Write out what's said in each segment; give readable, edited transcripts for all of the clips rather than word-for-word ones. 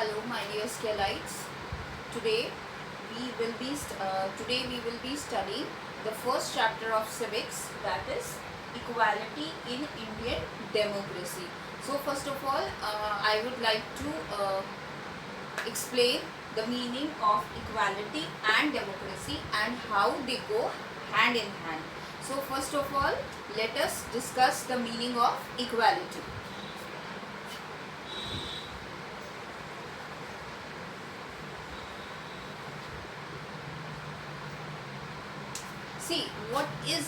Hello, my dear Scalites. Today we will be studying the first chapter of civics, that is equality in Indian democracy. So first of all, I would like to explain the meaning of equality and democracy and how they go hand in hand. So first of all, let us discuss the meaning of equality. See, what is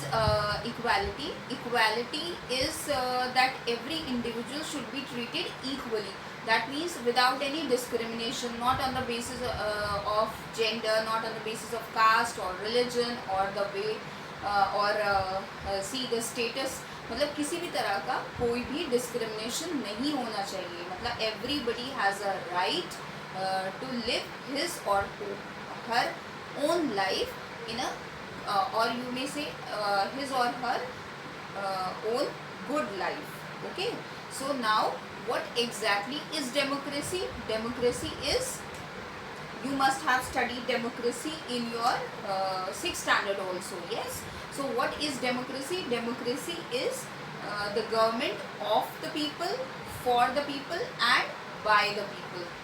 equality? Equality is that every individual should be treated equally. That means without any discrimination, not on the basis of gender, not on the basis of caste or religion or the way see the status. मतलब किसी भी तरह का कोई भी discrimination नहीं होना चाहिए. मतलब everybody has a right to live his or her own life in a or you may say his or her own good life. Okay, so now what exactly is democracy? Democracy is, you must have studied democracy in your 6th standard also. Yes, so what is democracy? Democracy is the government of the people, for the people and by the people.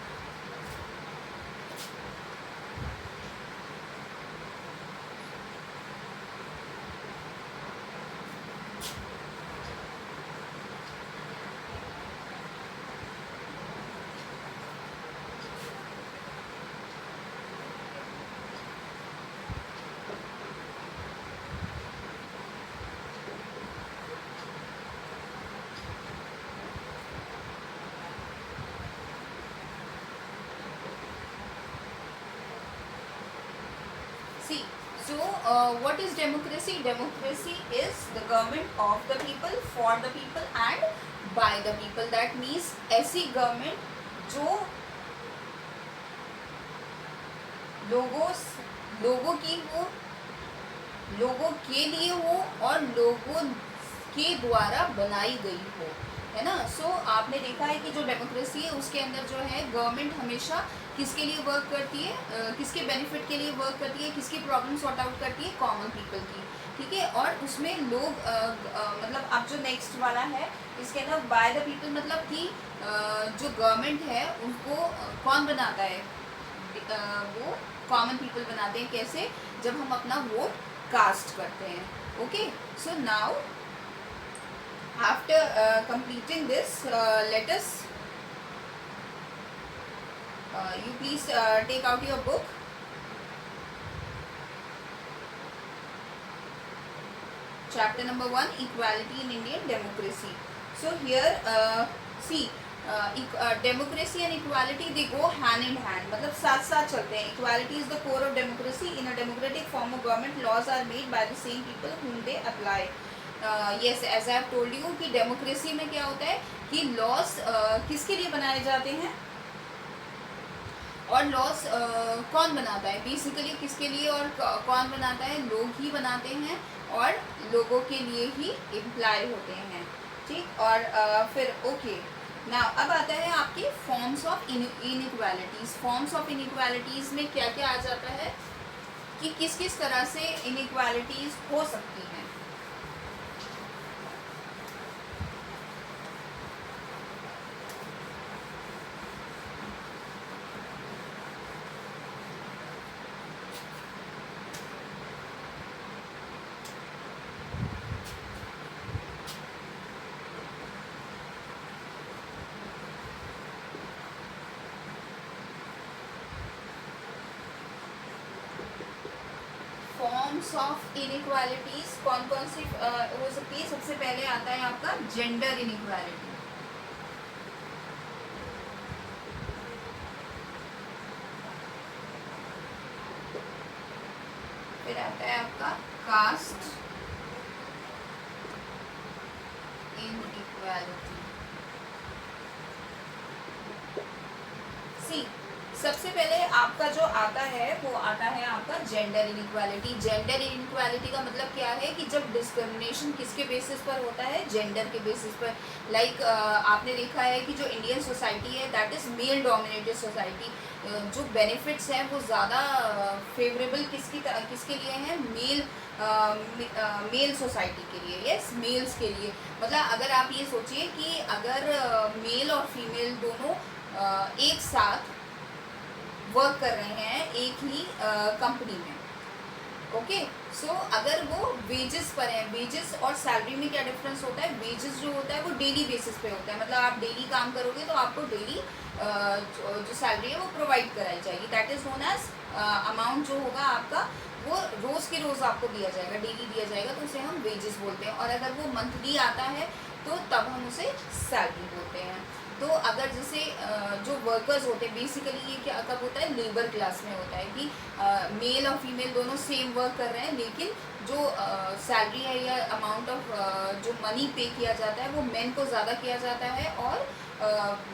See, so what is democracy? Democracy is the government of the people, for the people and by the people. That means ऐसी government जो लोगों की हो, लोगों के लिए हो और लोगों के द्वारा बनाई गई हो, है ना. सो आपने देखा है कि जो डेमोक्रेसी है उसके अंदर जो है गवर्नमेंट हमेशा किसके लिए वर्क करती है, किसके बेनिफिट के लिए वर्क करती है, किसकी प्रॉब्लम सॉर्ट आउट करती है, कॉमन पीपल की. ठीक है, और उसमें लोग मतलब अब जो नेक्स्ट वाला है इसके अंदर बाय द पीपल, मतलब कि जो गवर्नमेंट है उनको कौन बनाता है, वो कॉमन पीपल बनाते हैं. कैसे? जब हम अपना वोट कास्ट करते हैं. Okay, so now after completing this, let us you please take out your book. Chapter number 1, equality in Indian democracy. So here see, democracy and equality, they go hand in hand. मतलब साथ साथ चलते हैं. Equality is the core of democracy. In a democratic form of government, laws are made by the same people whom they apply. Yes, as I have told you कि democracy में क्या होता है कि लॉज किसके लिए बनाए जाते हैं और लॉज कौन बनाता है. बेसिकली किसके लिए और कौन बनाता है? लोग ही बनाते हैं और लोगों के लिए ही इम्प्लाई होते हैं. ठीक, और फिर ओके ना, अब आता है आपके forms of inequalities. Forms of inequalities में क्या क्या आ जाता है कि किस किस तरह से इनइक्वालिटीज़ हो सकती हैं. फॉर्म्स ऑफ इनइक्वालिटीज कौन कौन सी हो सकती है? सबसे पहले आता है आपका जेंडर इनइक्वालिटी. फिर आता है आपका कास्ट इनइक्वालिटी. सी, सबसे पहले आपका जो आता है वो आता है आपका जेंडर इनइक्वालिटी। जेंडर इनइक्वालिटी का मतलब क्या है कि जब डिस्क्रिमिनेशन किसके बेसिस पर होता है, जेंडर के बेसिस पर। लाइक आपने देखा है कि जो इंडियन सोसाइटी है that is male dominated society. जो बेनिफिट्स हैं वो ज़्यादा फेवरेबल किसके लिए हैं, मेल सोसाइटी के लिए, यस मेल्स के लिए। मतलब अगर आप ये सोचिए कि अगर मेल और फीमेल दोनों एक साथ वर्क कर रहे हैं एक ही कंपनी में, ओके सो अगर वो वेजेस पर है, वेजेस और सैलरी में क्या डिफरेंस होता है, वेजेस जो होता है वो डेली बेसिस पे होता है, मतलब आप डेली काम करोगे तो आपको डेली जो सैलरी है वो प्रोवाइड कराई जाएगी, that is known as amount जो होगा आपका वो रोज़ के रोज़ आपको दिया जाएगा, डेली दिया जाएगा, तो उसे हम वेजेस बोलते हैं। और अगर वो मंथली आता है तो तब हम उसे सैलरी बोलते हैं। तो अगर जैसे जो वर्कर्स होते हैं, बेसिकली ये क्या कब होता है, लेबर क्लास में होता है कि मेल और फीमेल दोनों सेम वर्क कर रहे हैं, लेकिन जो सैलरी है या अमाउंट ऑफ जो मनी पे किया जाता है वो मेन को ज़्यादा किया जाता है और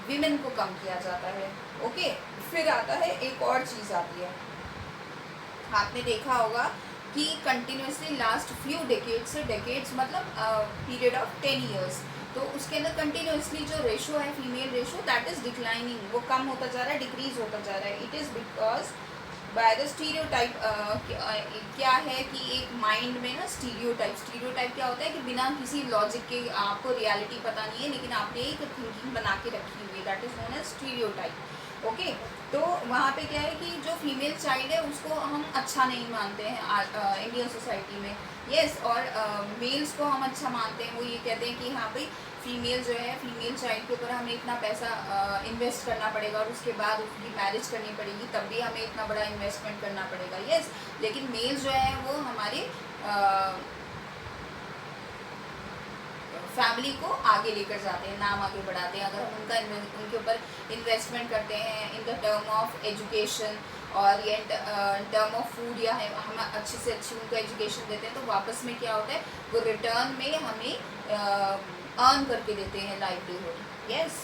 वीमेन को कम किया जाता है, ओके। फिर आता है एक और चीज़ आती है, आपने देखा होगा कि कंटिन्यूसली लास्ट फ्यू डेकेड्स मतलब पीरियड ऑफ 10 ईयर्स, तो उसके अंदर कंटिन्यूसली जो रेशो है female ratio that is declining, वो कम होता जा रहा है, डिक्रीज होता जा रहा है। It is because by the stereotype. क्या है कि एक माइंड में ना स्टीरियोटाइप क्या होता है कि बिना किसी लॉजिक के, आपको रियलिटी पता नहीं है लेकिन आपने एक थिंकिंग बना के रखी हुई है, that is known as stereotype, okay. तो वहाँ पे क्या है कि जो फीमेल चाइल्ड है उसको हम अच्छा नहीं मानते हैं इंडियन सोसाइटी में, यस और मेल्स को हम अच्छा मानते हैं। वो ये कहते हैं कि हाँ भाई फीमेल जो है, फीमेल चाइल्ड के ऊपर हमें इतना पैसा इन्वेस्ट करना पड़ेगा और उसके बाद उसकी मैरिज करनी पड़ेगी, तब भी हमें इतना बड़ा इन्वेस्टमेंट करना पड़ेगा, यस। लेकिन मेल्स जो है वो हमारे फैमिली को आगे लेकर जाते हैं, नाम आगे बढ़ाते हैं। अगर हम उनके ऊपर इन्वेस्टमेंट करते हैं in the term of education और ये टर्म ऑफ फूड, या हम अच्छी से अच्छी उनको एजुकेशन देते हैं, तो वापस में क्या होता है, वो रिटर्न में हमें अर्न करके देते हैं लाइवलीहुड, यस।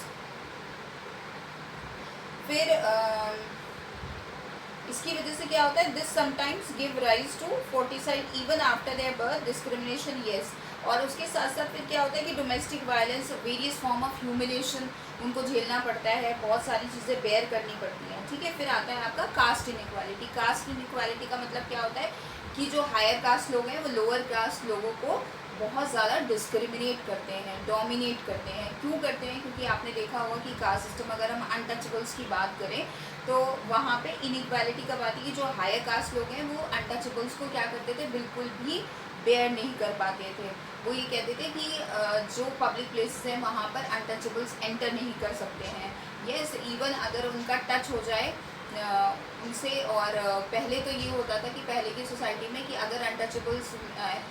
फिर इसकी वजह से क्या होता है, this sometimes give rise to foeticide even after their birth discrimination, yes. और उसके साथ साथ फिर क्या होता है कि domestic violence, various form of humiliation उनको झेलना पड़ता है, बहुत सारी चीज़ें बेयर करनी पड़ती हैं, ठीक है। फिर आता है आपका कास्ट इनइक्वालिटी। कास्ट इनइक्वालिटी का मतलब क्या होता है कि जो हायर कास्ट लोग हैं वो लोअर कास्ट लोगों को बहुत ज़्यादा डिस्क्रिमिनेट करते हैं, डोमिनेट करते हैं। क्यों करते हैं, क्योंकि आपने देखा होगा कि कास्ट सिस्टम, अगर हम अनटचेबल्स की बात करें तो वहाँ पे इनइक्वालिटी कब आती है कि जो हायर कास्ट लोग हैं वो अनटचेबल्स को क्या करते थे, बिल्कुल भी बेयर नहीं कर पाते थे। वो ये कहते थे कि जो पब्लिक प्लेसेस हैं वहाँ पर अनटचेबल्स एंटर नहीं कर सकते हैं, यस। इवन अगर उनका टच हो जाए उनसे, और पहले तो ये होता था कि पहले की सोसाइटी में कि अगर अनटचेबल्स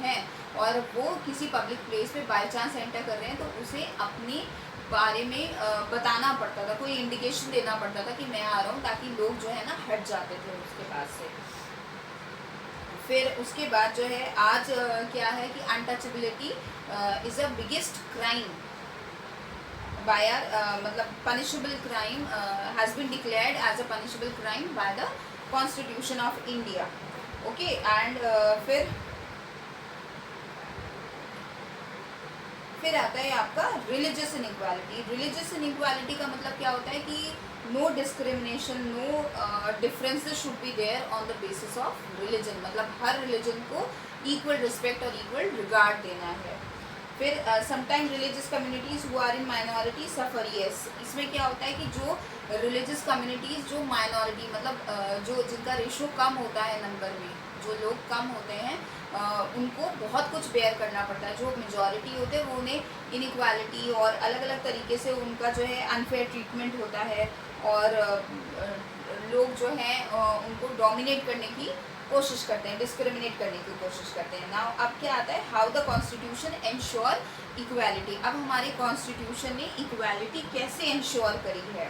हैं और वो किसी पब्लिक प्लेस पे बाय चांस एंटर कर रहे हैं तो उसे अपने बारे में बताना पड़ता था, कोई इंडिकेशन देना पड़ता था कि मैं आ रहा हूँ, ताकि लोग जो है ना हट जाते थे उसके पास से। फिर उसके बाद जो है आज क्या है कि untouchability is a biggest crime by मतलब punishable crime has been declared as a punishable crime by the constitution of India, okay. And फिर आता है आपका रिलीजियस इनइक्वालिटी। रिलीजियस इनइक्वालिटी का मतलब क्या होता है कि no discrimination, no differences should be there on the basis of religion, मतलब हर रिलीजन को इक्वल रिस्पेक्ट और इक्वल रिगार्ड देना है। फिर sometime religious communities who are in minority suffer, yes. इसमें क्या होता है कि जो रिलीजियस कम्युनिटीज़ जो माइनॉरिटी मतलब जो जिनका रेशो कम होता है नंबर में, जो लोग कम होते हैं उनको बहुत कुछ बेयर करना पड़ता है। जो मेजॉरिटी होते हैं वो उन्हें इनइक्वालिटी और अलग अलग तरीके से उनका जो है अनफेयर ट्रीटमेंट होता है, और लोग जो हैं उनको डोमिनेट करने की कोशिश करते हैं, डिस्क्रिमिनेट करने की कोशिश करते हैं। नाउ अब क्या आता है, how the constitution ensure equality. अब हमारे कॉन्स्टिट्यूशन ने इक्वालिटी कैसे एंश्योर करी है,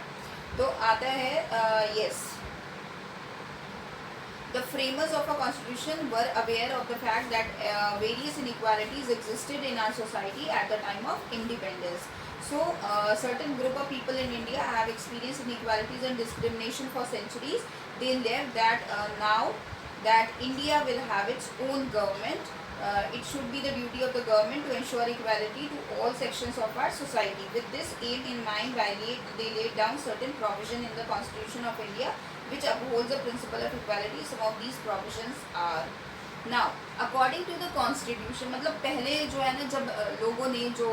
तो आता है yes, the framers of our constitution were aware of the fact that various inequalities existed in our society at the time of independence. So certain group of people in India have experienced inequalities and discrimination for centuries. they left that now that India will have its own government. It should be the duty of the government to ensure equality to all sections of our society. With this aim in mind, they laid down certain provision in the Constitution of India which upholds the principle of equality. Some of these provisions are now according to the Constitution. मतलब पहले जो है ना, जब लोगों ने जो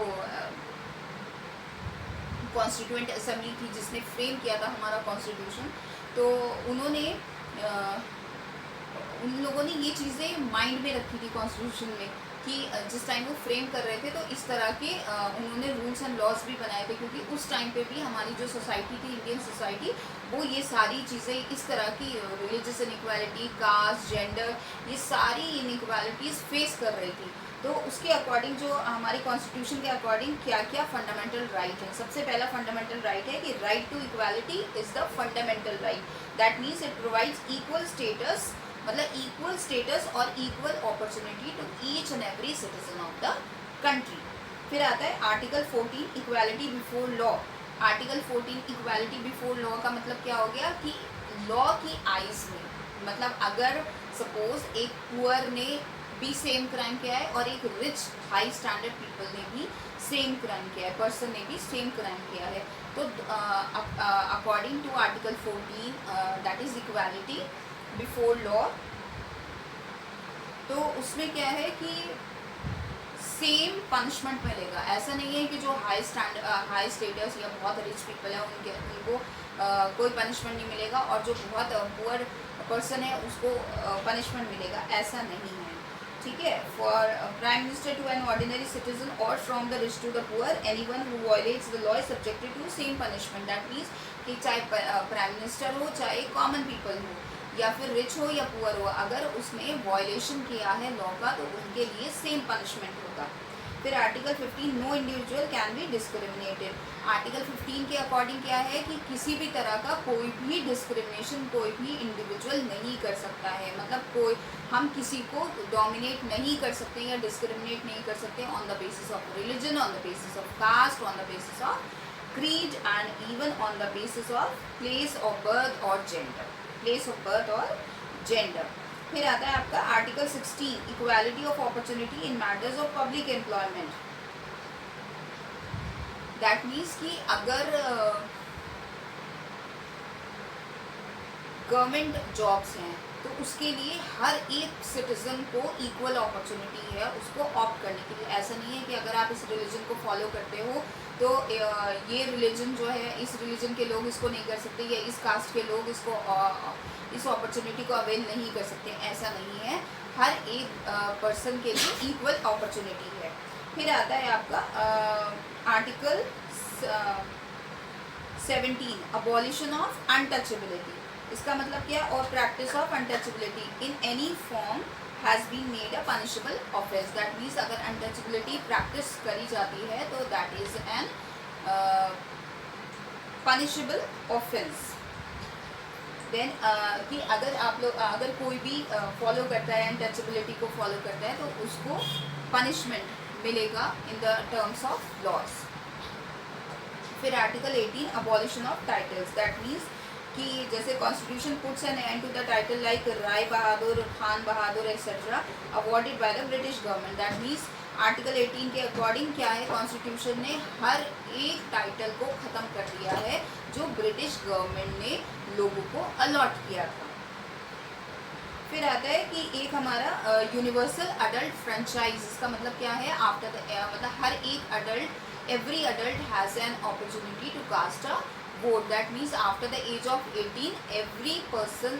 constituent assembly थी जिसने फ्रेम किया था हमारा कॉन्स्टिट्यूशन, तो उन्होंने उन लोगों ने ये चीज़ें माइंड में रखी थी कॉन्स्टिट्यूशन में कि जिस टाइम वो फ्रेम कर रहे थे तो इस तरह के उन्होंने रूल्स एंड लॉज भी बनाए थे, क्योंकि उस टाइम पे भी हमारी जो सोसाइटी थी, इंडियन सोसाइटी, वो ये सारी चीज़ें इस तरह की रिलीजियस इनइक्वालिटी, कास्ट, जेंडर, ये सारी इनइक्वालिटीज़ फेस कर रही थी। तो उसके अकॉर्डिंग जो हमारी कॉन्स्टिट्यूशन के अकॉर्डिंग क्या क्या फंडामेंटल राइट है। सबसे पहला फंडामेंटल राइट है कि right to equality is the fundamental right. That means it provides equal status, मतलब इक्वल स्टेटस और equal opportunity to each and every citizen of the country. फिर आता है article 14 equality before law. Article 14 equality before law का मतलब क्या हो गया कि लॉ की आइज में, मतलब अगर सपोज एक पुअर ने भी सेम क्राइम किया है और एक रिच हाई स्टैंडर्ड पीपल ने भी सेम क्राइम किया है, पर्सन ने भी सेम क्राइम किया है, तो according to article 14 that is equality before law, तो उसमें क्या है कि सेम पनिशमेंट मिलेगा। ऐसा नहीं है कि जो हाई स्टेटस या बहुत रिच पीपल है उनको कोई पनिशमेंट नहीं मिलेगा और जो बहुत पुअर पर्सन है उसको पनिशमेंट मिलेगा, ऐसा नहीं है। ठीक है। For prime minister to an ordinary citizen और from the rich to the poor, anyone who violates the law is subjected to same punishment. That means कि चाहे प्राइम मिनिस्टर हो, चाहे कॉमन पीपल हो, या फिर रिच हो या पुअर हो, अगर उसने वायलेशन किया है लॉ का तो उनके लिए सेम पनिशमेंट होगा। फिर article 15 no individual can be discriminated. Article 15 के अकॉर्डिंग क्या है कि किसी भी तरह का कोई भी डिस्क्रिमिनेशन कोई भी इंडिविजुअल नहीं कर सकता है, मतलब कोई हम किसी को डोमिनेट नहीं कर सकते या डिस्क्रिमिनेट नहीं कर सकते on the basis of religion, on the basis of caste, on the basis of creed and even on the basis of place of birth और जेंडर, प्लेस ऑफ बर्थ और जेंडर। फिर आता है आपका article 16 equality of opportunity in matters of public employment. That means कि अगर government jobs हैं तो उसके लिए हर एक सिटीजन को इक्वल अपॉर्चुनिटी है उसको ऑप्ट करने के लिए। ऐसा नहीं है कि अगर आप इस रिलीजन को फॉलो करते हो तो ये रिलीजन जो है, इस रिलीजन के लोग इसको नहीं कर सकते या इस कास्ट के लोग इसको इस अपॉर्चुनिटी को अवेल नहीं कर सकते, ऐसा नहीं है। हर एक पर्सन के लिए इक्वल अपॉर्चुनिटी है। फिर आता है आपका आर्टिकल 17 अबॉलिशन ऑफ अनटचेबिलिटी। इसका मतलब क्या? और practice of untouchability in any form has been made a punishable offence. That means अगर अनटचेबिलिटी प्रैक्टिस करी जाती है तो that is an punishable offence. Then कि अगर आप लोग अगर कोई भी फॉलो करता है अनटचेबिलिटी को फॉलो करता है तो उसको पनिशमेंट मिलेगा in the terms of laws. फिर article 18 abolition of titles. That means कि जैसे constitution puts an end to the title like Rai Bahadur, Khan Bahadur etcetera awarded by the British government. That means article 18 के अकॉर्डिंग क्या है, कॉन्स्टिट्यूशन ने हर एक title को ख़त्म कर दिया है जो ब्रिटिश गवर्नमेंट ने लोगों को अलॉट किया था। फिर आता है कि एक हमारा यूनिवर्सल अडल्ट फ्रेंचाइज। इसका मतलब क्या है? आफ्टर द मतलब हर एक adult, every adult has an opportunity to cast a vote. That means after the age of 18 every person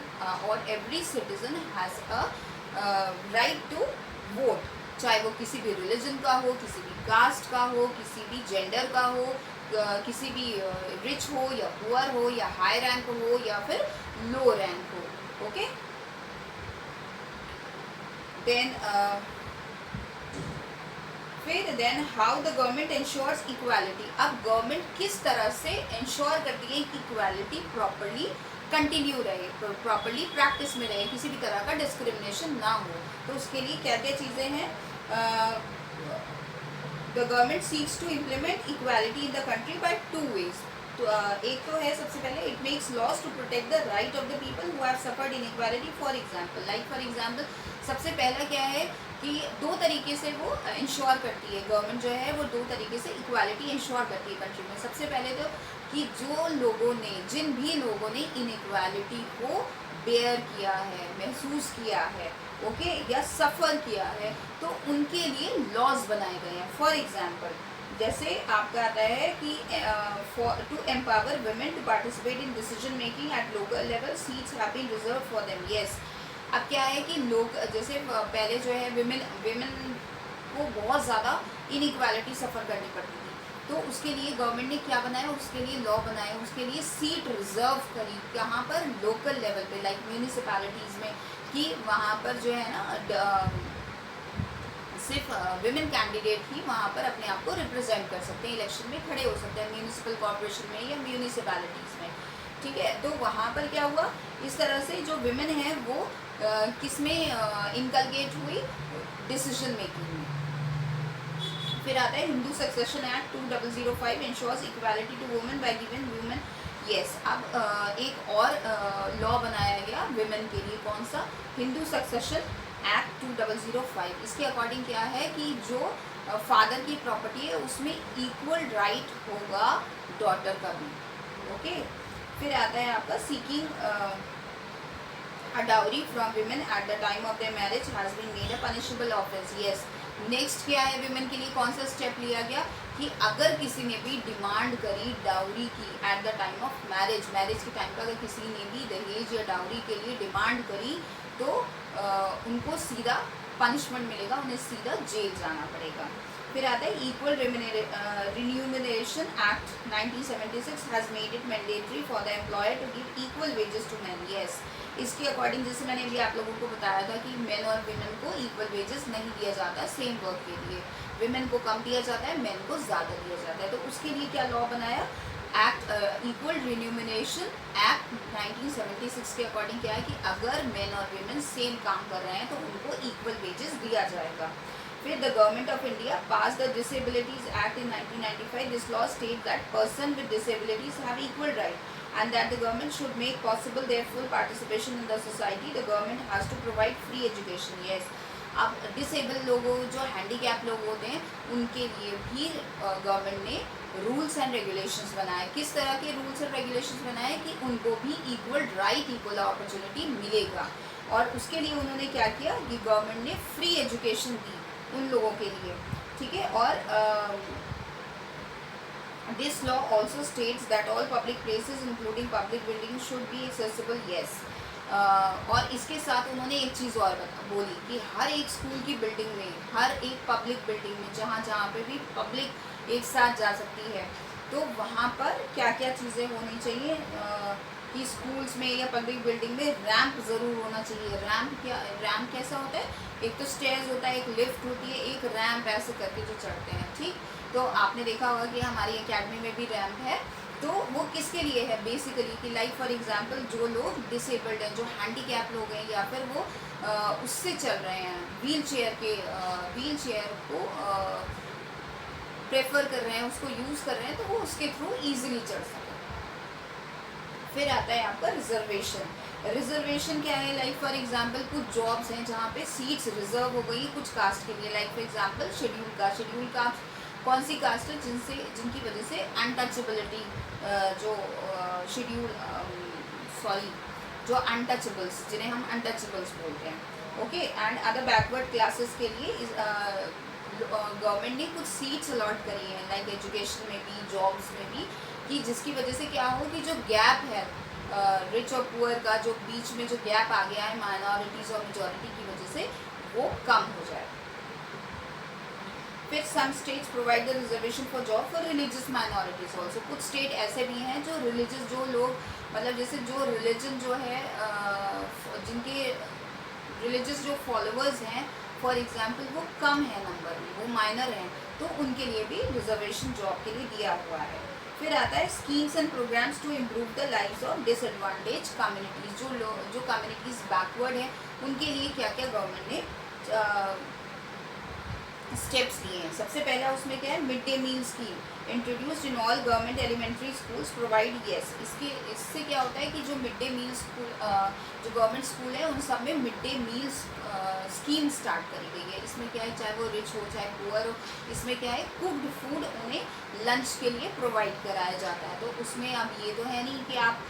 और every citizen has a right to vote, चाहे वो किसी भी रिलीजन का हो, किसी भी कास्ट का हो, किसी भी जेंडर का हो, किसी भी रिच हो या पुअर हो या हाई रैंक हो या फिर लो रैंक हो। ओके। देन फिर then how the government ensures equality. अब गवर्नमेंट किस तरह से इंश्योर करती है कि इक्वालिटी प्रॉपरली कंटिन्यू रहे, प्रॉपरली प्रैक्टिस में रहे, किसी भी तरह का डिस्क्रिमिनेशन ना हो। तो उसके लिए क्या क्या चीज़ें हैं? The government seeks to implement equality in the country by 2 ways। तो एक तो है सबसे पहले, it makes laws to protect the right of the people who have suffered inequality. For example सबसे पहला क्या है कि दो तरीके से वो इंश्योर करती है, गवर्नमेंट जो है वो दो तरीके से इक्वालिटी इंश्योर करती है कंट्री में। सबसे पहले तो कि जिन भी लोगों ने इनइक्वालिटी को बेयर किया है, महसूस किया है, ओके, या सफ़र किया है, तो उनके लिए लॉज बनाए गए हैं। फॉर एग्जांपल जैसे आपका आता है कि to empower women to participate in decision making at local level, seats have been reserve for them. Yes, अब क्या है कि लोग जैसे पहले जो है विमेन को बहुत ज़्यादा इनइक्वालिटी सफ़र करनी पड़ती थी, तो उसके लिए गवर्नमेंट ने क्या बनाया, उसके लिए लॉ बनाया, उसके लिए सीट रिजर्व करी कहाँ पर, लोकल लेवल पे, लाइक म्यूनिसिपैलिटीज़ में, कि वहाँ पर जो है ना सिर्फ विमेन कैंडिडेट ही वहाँ पर अपने आप को रिप्रेजेंट कर सकते हैं, इलेक्शन में खड़े हो सकते हैं, म्यूनिसिपल कॉर्पोरेशन में या म्यूनिसिपैलिटीज़ में, ठीक है। तो वहाँ पर क्या हुआ, इस तरह से जो विमेन है वो किस में इनकलकेट हुई, डिसीजन मेकिंग में। फिर आता है Hindu succession act 2005 ensures equality to women by giving women. Yes, अब एक और लॉ बनाया गया विमेन के लिए, कौन सा, हिंदू सक्सेशन एक्ट 2005। इसके अकॉर्डिंग क्या है कि जो फादर की प्रॉपर्टी है उसमें इक्वल राइट होगा डॉटर का भी, ओके। फिर आता है आपका seeking a dowry from women at the time of their marriage has been made a punishable offence। yes, next क्या है, विमेन के लिए कौन सा स्टेप लिया गया कि अगर किसी ने भी डिमांड करी डाउरी की at the time of marriage के टाइम पर अगर किसी ने भी दहेज या डाउरी के लिए डिमांड करी तो उनको सीधा पनिशमेंट मिलेगा, उन्हें सीधा जेल जाना पड़ेगा। फिर आता है equal remuneration act 1976 has made it mandatory for the employer to give equal wages to man. Yes, इसके अकॉर्डिंग जैसे मैंने भी आप लोगों को बताया था कि मेन और विमेन को इक्वल वेजेस नहीं दिया जाता सेम वर्क के लिए, विमेन को कम दिया जाता है, मेन को ज़्यादा दिया जाता है। तो उसके लिए क्या लॉ बनाया, एक्ट इक्वल रिन्यूमरेशन एक्ट 1976 के अकॉर्डिंग क्या है कि अगर मेन और विमेन सेम काम कर रहे हैं तो उनको इक्वल वेजेस दिया जाएगा। फिर the government of India pass the disabilities act in 1995। This law state that person with disabilities have equal right and that the government should make possible their full participation in the society. The government has to provide free education। yes, अब disable लोगों, जो handicap लोग होते हैं, उनके लिए भी government ने रूल्स एंड रेगुलेशंस बनाए। किस तरह के रूल्स एंड रेगुलेशंस बनाए कि उनको भी इक्वल राइट, इक्वल अपॉर्चुनिटी मिलेगा। और उसके लिए उन्होंने क्या किया कि गवर्नमेंट ने फ्री एजुकेशन दी उन लोगों के लिए, ठीक है। और This law also states that all public places including public buildings should be accessible। yes, और इसके साथ उन्होंने एक चीज़ और बोली कि हर एक स्कूल की बिल्डिंग में, हर एक पब्लिक बिल्डिंग में, जहाँ पे भी पब्लिक एक साथ जा सकती है, तो वहाँ पर क्या क्या चीज़ें होनी चाहिए कि स्कूल्स में या पब्लिक बिल्डिंग में रैंप ज़रूर होना चाहिए। रैंप कैसा होता है, एक तो स्टेयर्स होता है, एक लिफ्ट होती है, एक रैंप ऐसे करके जो चढ़ते हैं, ठीक। तो आपने देखा होगा कि हमारी एकेडमी में भी रैंप है। तो वो किसके लिए है बेसिकली कि लाइक फॉर एग्जांपल जो लोग डिसेबल्ड हैं, जो हैंडीकैप लोग हैं, या फिर वो उससे चल रहे हैं, व्हील चेयर को प्रेफर कर रहे हैं, उसको यूज़ कर रहे हैं, तो वो उसके थ्रू ईजिली चढ़ सकें। फिर आता है आपका रिजर्वेशन क्या है, लाइक फॉर एग्जांपल कुछ जॉब्स हैं जहाँ पे सीट्स रिजर्व हो गई कुछ कास्ट के लिए, like for example schedule caste कौन सी कास्ट है जिनकी वजह से अनटचेबिलिटी, जो जो अनटचेबल्स, जिन्हें हम अनटचेबल्स बोलते हैं, okay. And other backward classes के लिए गवर्नमेंट ने कुछ सीट्स अलॉट करी हैं, लाइक एजुकेशन में भी, जॉब्स में भी, कि जिसकी वजह से क्या हो कि जो गैप है रिच और पुअर का, जो बीच में जो गैप आ गया है माइनॉरिटीज़ और मेजॉरिटी की वजह से, वो कम हो जाए। फिर some states provide the reservation for job for religious minorities also. कुछ स्टेट ऐसे भी हैं जो रिलीजियस, जो लोग मतलब जैसे जो रिलीजन जो है जिनके रिलीजियस जो फॉलोअर्स हैं, फॉर एग्जांपल वो कम है नंबर में, वो माइनर हैं, तो उनके लिए भी रिजर्वेशन जॉब के लिए दिया हुआ है। फिर आता है schemes and programmes to improve the lives of disadvantage communities. जो कम्युनिटीज़ बैकवर्ड हैं उनके लिए क्या क्या गवर्नमेंट ने स्टेप्स लिए हैं। सबसे पहला उसमें क्या है, mid day meal scheme introduced in all government elementary schools provide yes. इससे क्या होता है कि जो मिड डे मील स्कूल जो गवर्नमेंट स्कूल है उन सब में mid day meal scheme start करी गई है। इसमें क्या है, चाहे वो रिच हो चाहे पुअर हो, इसमें क्या है, कुक्ड फूड उन्हें लंच के लिए प्रोवाइड कराया जाता है। तो उसमें अब ये तो है नहीं कि आप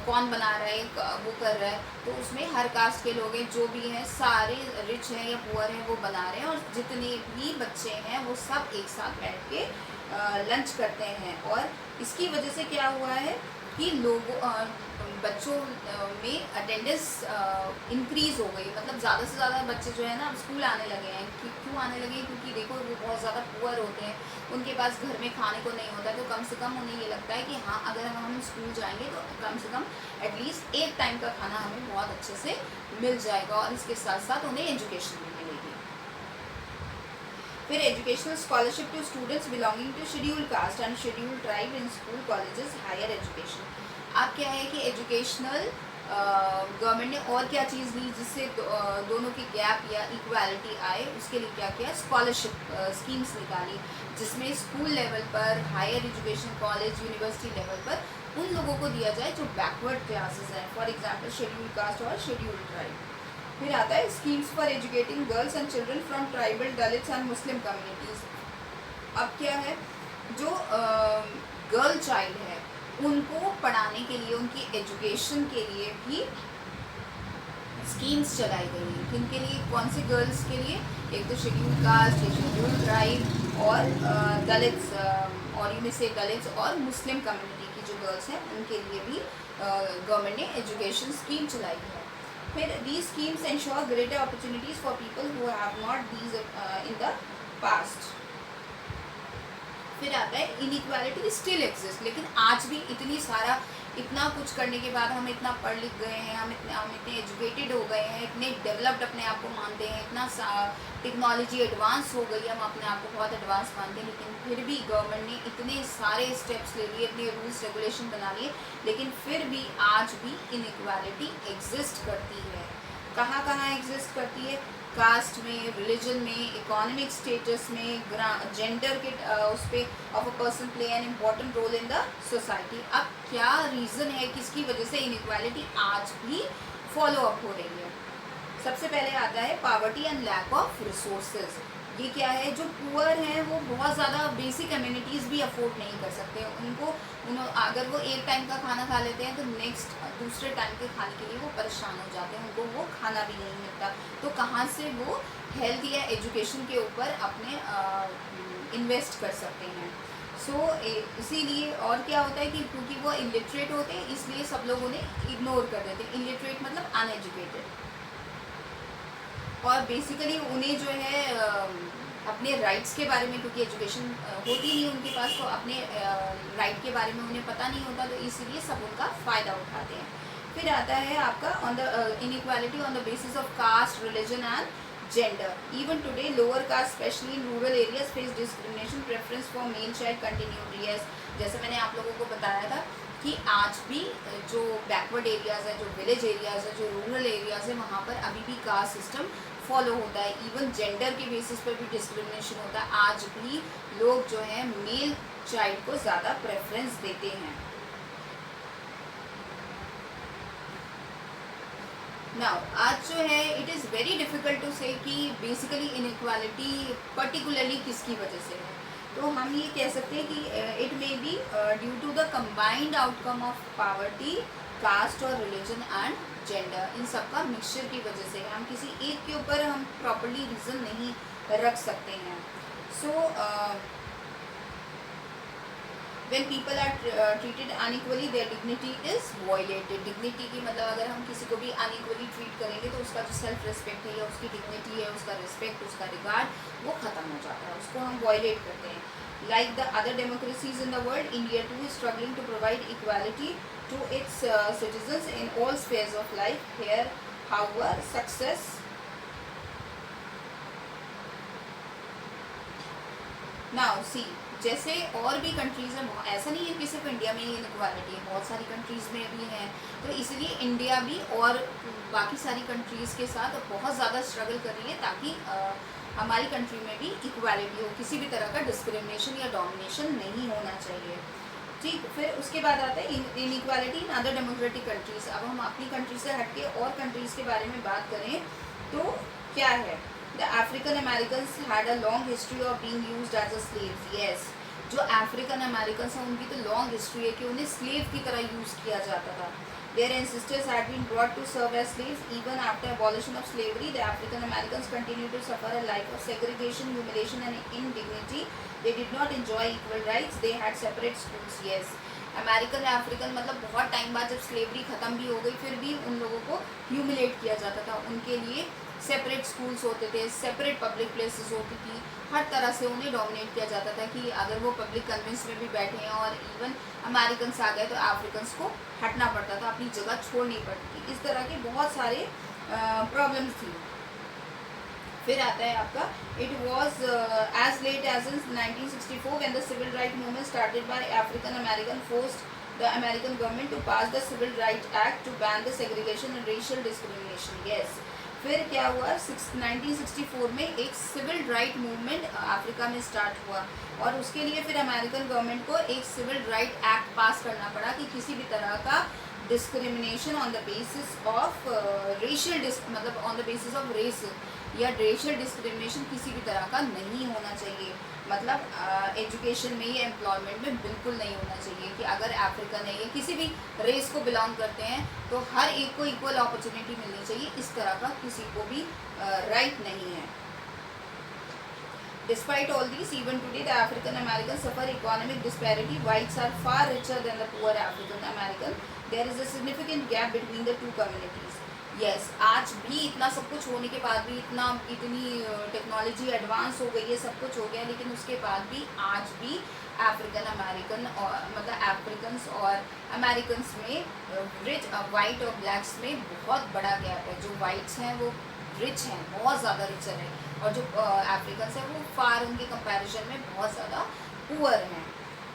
कौन बना रहा है, वो कर रहा है, तो उसमें हर कास्ट के लोग हैं, जो भी हैं सारे रिच हैं या पुअर हैं वो बना रहे हैं, और जितने भी बच्चे हैं वो सब एक साथ बैठ के लंच करते हैं। और इसकी वजह से क्या हुआ है कि लोगों बच्चों में अटेंडेंस इंक्रीज़ हो गई, मतलब ज़्यादा से ज़्यादा बच्चे जो है ना अब स्कूल आने लगे हैं। क्यों आने लगे, क्योंकि देखो वो बहुत ज़्यादा पुअर होते हैं, उनके पास घर में खाने को नहीं होता, तो कम से कम उन्हें ये लगता है कि हाँ अगर हम स्कूल जाएंगे तो कम से कम एटलीस्ट एक टाइम का खाना हमें बहुत अच्छे से मिल जाएगा, और इसके साथ साथ उन्हें एजुकेशन भी मिलेगी। फिर educational scholarship to students belonging to scheduled caste and scheduled tribe in school colleges higher education. अब क्या है कि एजुकेशनल गवर्नमेंट ने और क्या चीज़ ली जिससे दोनों की गैप या इक्वालिटी आए, उसके लिए क्या किया, स्कॉलरशिप स्कीम्स निकाली, जिसमें स्कूल लेवल पर, higher education college university level पर उन लोगों को दिया जाए जो बैकवर्ड क्लासेस हैं, फॉर एग्जांपल शेड्यूल्ड कास्ट और शेड्यूल्ड ट्राइब। फिर आता है schemes for educating girls and children from tribal, Dalits and Muslim communities. अब क्या है, जो गर्ल चाइल्ड है उनको पढ़ाने के लिए, उनकी एजुकेशन के लिए भी स्कीम्स चलाई गई हैं। किनके लिए, कौन से गर्ल्स के लिए, एक तो शेड्यूल्ड कास्ट, शेड्यूल्ड ट्राइब और दलित्स, और इनमें से दलित्स और मुस्लिम कम्युनिटी की जो गर्ल्स हैं उनके लिए भी गवर्नमेंट ने एजुकेशन स्कीम चलाई है। फिर these schemes ensure greater opportunities for people who have not these in the past। फिर आता है इनइक्वालिटी स्टिल एग्जिस्ट, लेकिन आज भी इतना कुछ करने के बाद, हम इतना पढ़ लिख गए हैं, हम इतने एजुकेटेड हो गए हैं, इतने डेवलप्ड अपने आप को मानते हैं, इतना टेक्नोलॉजी एडवांस हो गई है, हम अपने आप को बहुत एडवांस मानते हैं, लेकिन फिर भी गवर्नमेंट ने इतने सारे स्टेप्स ले लिए, इतने रूल्स रेगुलेशन बना लिए, लेकिन फिर भी आज भी इनइक्वालिटी एग्जिस्ट करती है। कहाँ कहाँ एग्जिस्ट करती है, कास्ट में, रिलीजन में, इकोनॉमिक स्टेटस में, जेंडर के उस पर of a person play an important role in the society. अब क्या रीज़न है किसकी वजह से इनइक्वालिटी आज भी फॉलो अप हो रही है। सबसे पहले आता है poverty and lack of resources. ये क्या है, जो पुअर हैं वो बहुत ज़्यादा बेसिक अम्यूनिटीज़ भी अफोर्ड नहीं कर सकते। अगर वो एक टाइम का खाना खा लेते हैं तो नेक्स्ट दूसरे टाइम के खाने के लिए वो परेशान हो जाते हैं, उनको वो खाना भी नहीं मिलता, तो कहाँ से वो हेल्थ या एजुकेशन के ऊपर अपने इन्वेस्ट कर सकते हैं। इसीलिए और क्या होता है कि क्योंकि वो इलिटरेट होते हैं इसलिए सब लोग उन्हें इग्नोर कर देते हैं। इलिटरेट मतलब अनएजुकेटेड, और बेसिकली उन्हें जो है अपने राइट्स के बारे में, क्योंकि एजुकेशन होती नहीं उनके पास, तो अपने राइट के बारे में उन्हें पता नहीं होता, तो इसीलिए सब उनका फ़ायदा उठाते हैं। फिर आता है आपका on the inequality on the basis of caste, religion and gender. Even today lower caste specially in rural areas face discrimination, preference for male child continued. Yes, जैसे मैंने आप लोगों को बताया था कि आज भी जो बैकवर्ड एरियाज़ है, जो विलेज एरियाज़ है, जो रूरल एरियाज़ है, वहाँ पर अभी भी कास्ट सिस्टम फॉलो होता है। इवन जेंडर के बेसिस पर भी डिस्क्रिमिनेशन होता है। आज भी लोग जो है मेल चाइल्ड को ज़्यादा प्रेफरेंस देते हैं। नाउ आज जो है it is very difficult to say कि बेसिकली इनइक्वालिटी पर्टिकुलरली किसकी वजह से है। तो हम ये कह सकते हैं कि it may be due to the combined outcome of poverty, caste और रिलीजन एंड जेंडर। इन सब का मिक्सचर की वजह से हम किसी एक के ऊपर हम प्रॉपर्ली रीज़न नहीं रख सकते हैं। when people are treated unequally their dignity is violated। dignity की मतलब अगर हम किसी को भी unequally treat करेंगे तो उसका जो सेल्फ रिस्पेक्ट है या उसकी dignity है, उसका रिस्पेक्ट, उसका रिगार्ड वो ख़त्म हो जाता है, उसको हम violate करते हैं। like the other democracies in the world, India too is struggling to provide equality to its citizens in all spheres of life। here however success now see जैसे और भी कंट्रीज़ हैं, ऐसा नहीं है कि सिर्फ इंडिया में ही इनइक्वालिटी है, बहुत सारी कंट्रीज़ में भी हैं। तो इसलिए इंडिया भी और बाकी सारी कंट्रीज़ के साथ बहुत ज़्यादा स्ट्रगल कर रही है ताकि हमारी कंट्री में भी इक्वालिटी हो, किसी भी तरह का डिस्क्रिमिनेशन या डोमिनेशन नहीं होना चाहिए। ठीक, फिर उसके बाद आता है inequality in other democratic countries. अब हम अपनी कंट्री से हटके और कंट्रीज के बारे में बात करें तो क्या है, the African American had a long history of being used as a slaves. Yes, जो अफ्रीकन अमेरिकन हैं उनकी तो लॉन्ग हिस्ट्री है कि उन्हें स्लेव की तरह यूज़ किया जाता था। Their ancestors had been brought to serve as slaves. Even after abolition of slavery, the African Americans continued to suffer a life of segregation, humiliation, and indignity. They did not enjoy equal rights. They had separate schools. Yes, American African मतलब बहुत time बाद जब slavery ख़त्म भी हो गई, फिर भी उन लोगों को ह्यूमिलेट किया जाता था। उनके लिए सेपरेट स्कूल्स होते थे, सेपरेट पब्लिक प्लेसेस होती थी, हर तरह से उन्हें डोमिनेट किया जाता था कि अगर वो पब्लिक कन्वेंस में भी बैठे हैं और इवन अमेरिकन्स आ गए तो अफ्रीकन्स को हटना पड़ता था, अपनी जगह छोड़नी पड़ती थी। इस तरह के बहुत सारे प्रॉब्लम्स थी। फिर आता है आपका it was as late as in 1964 when the civil right movement started by African American forced the American government to pass the civil right act to ban the segregation and racial discrimination. Yes, फिर क्या हुआ, 1964 में एक civil right movement Africa में start हुआ और उसके लिए फिर अमेरिकन गवर्नमेंट को एक सिविल राइट एक्ट पास करना पड़ा कि किसी भी तरह का discrimination on the basis of racial मतलब on the basis of race या रेशियल डिस्क्रिमिनेशन किसी भी तरह का नहीं होना चाहिए। मतलब एजुकेशन में या एम्प्लॉयमेंट में बिल्कुल नहीं होना चाहिए कि अगर अफ्रीकन है या किसी भी रेस को बिलोंग करते हैं तो हर एक को इक्वल अपॉर्चुनिटी मिलनी चाहिए, इस तरह का किसी को भी राइट नहीं है। Despite all these, even today the African Americans suffer economic disparity. Whites are far richer than the poor African American. There is a significant gap between the two communities. Yes, आज भी इतना सब कुछ होने के बाद भी इतनी टेक्नोलॉजी एडवांस हो गई है, सब कुछ हो गया, लेकिन उसके बाद भी आज भी अफ्रीकन अमेरिकन और मतलब अफ्रीकन्स और अमेरिकन्स में रिच वाइट और ब्लैक्स में बहुत बड़ा गैप है। जो वाइट्स हैं वो रिच हैं, बहुत ज़्यादा रिचर हैं, और जो अफ्रीकन्स हैं वो फार उनके कंपैरिजन में बहुत ज़्यादा पुअर हैं।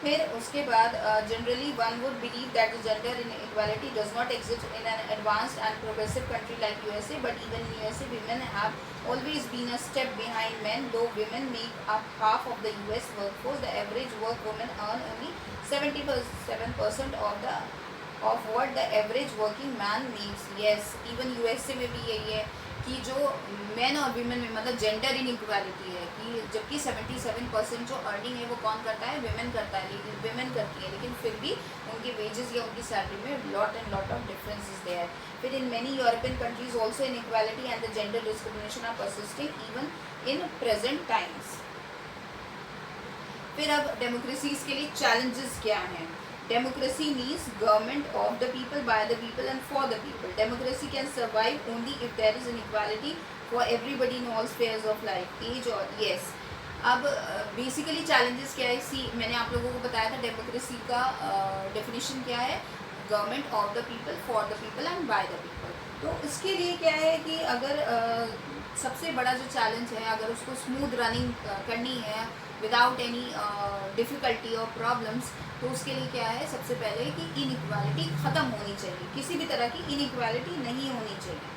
फिर उसके बाद generally one would believe that gender inequality does not exist in an advanced and progressive country like USA, but even in USA women have always been a step behind men. Though women make up half of the US workforce, the average work woman earn only 77% of what the average working man makes. Yes, even USA में भी यही है कि जो main और women में मतलब gender inequality है कि जबकि 77% जो अर्निंग है वो कौन करता है, विमेन करता है, लेकिन विमेन करती है, लेकिन फिर भी उनके वेजेस या उनकी सैलरी में लॉट ऑफ डिफरेंसेस देयर। फिर in many European countries also inequality and the gender discrimination are persisting even in present times. फिर अब डेमोक्रेसीज के लिए चैलेंजेस क्या हैं। Democracy means government of the people, by the people and for the people. Democracy can survive only if there is inequality for everybody in all spheres of life, age or yes. अब basically challenges क्या है, मैंने आप लोगों को बताया था democracy का डेफिनेशन क्या है, government of the people, for the people and by the people. तो इसके लिए क्या है कि अगर सबसे बड़ा जो चैलेंज है, अगर उसको स्मूथ रनिंग करनी है विदाउट एनी डिफ़िकल्टी और प्रॉब्लम्स, तो उसके लिए क्या है, सबसे पहले कि इनइक्वालिटी ख़त्म होनी चाहिए, किसी भी तरह की इनइक्वालिटी नहीं होनी चाहिए।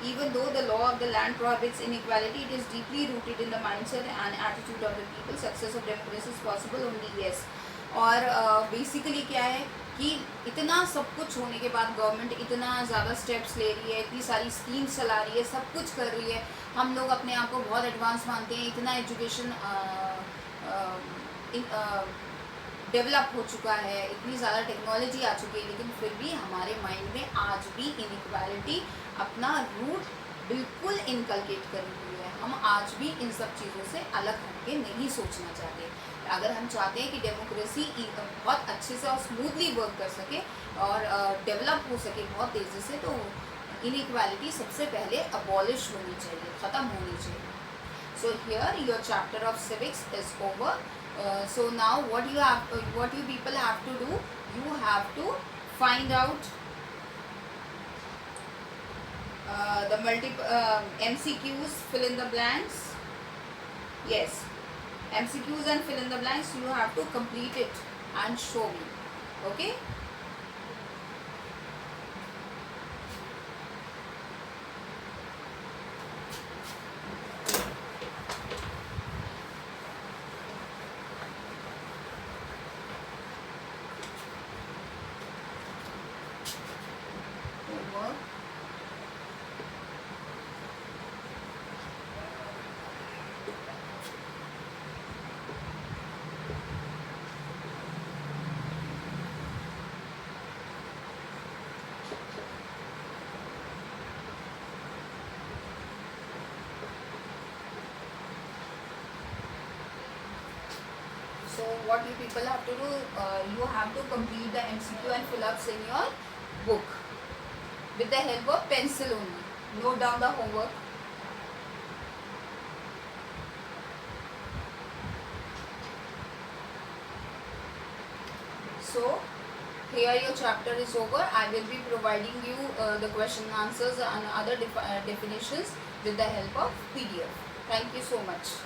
Even though the law of the land prohibits inequality, it is deeply rooted in the mindset and attitude of the people. Success of democracy is possible only yes. और बेसिकली क्या है कि इतना सब कुछ होने के बाद गवर्नमेंट इतना ज़्यादा स्टेप्स ले रही है, इतनी सारी स्कीम्स चला रही है, सब कुछ कर रही है, हम लोग अपने आप को बहुत एडवांस मानते हैं, इतना एजुकेशन डेवलप हो चुका है, इतनी ज़्यादा टेक्नोलॉजी आ चुकी है, लेकिन फिर भी हमारे माइंड में आज भी इनइक्वालिटी अपना रूट बिल्कुल इनकलकेट करी हुई है। हम आज भी इन सब चीज़ों से अलग हटके नहीं सोचना चाहते। अगर हम चाहते हैं कि डेमोक्रेसी बहुत अच्छे से और स्मूथली वर्क कर सके और डेवलप हो सके बहुत तेज़ी से, तो इनइक्वालिटी सबसे पहले अबॉलिश होनी चाहिए, ख़त्म होनी चाहिए। So here your chapter of civics is over. So now what you people have to do, you have to find out the MCQs, fill in the blanks. Yes, MCQs and fill in the blanks, you have to complete it and show me. Okay. what you people have to do, you have to complete the MCQ and fill-ups in your book with the help of pencil only. Note down the homework. So here your chapter is over. I will be providing you the question answers and other definitions with the help of PDF. Thank you so much.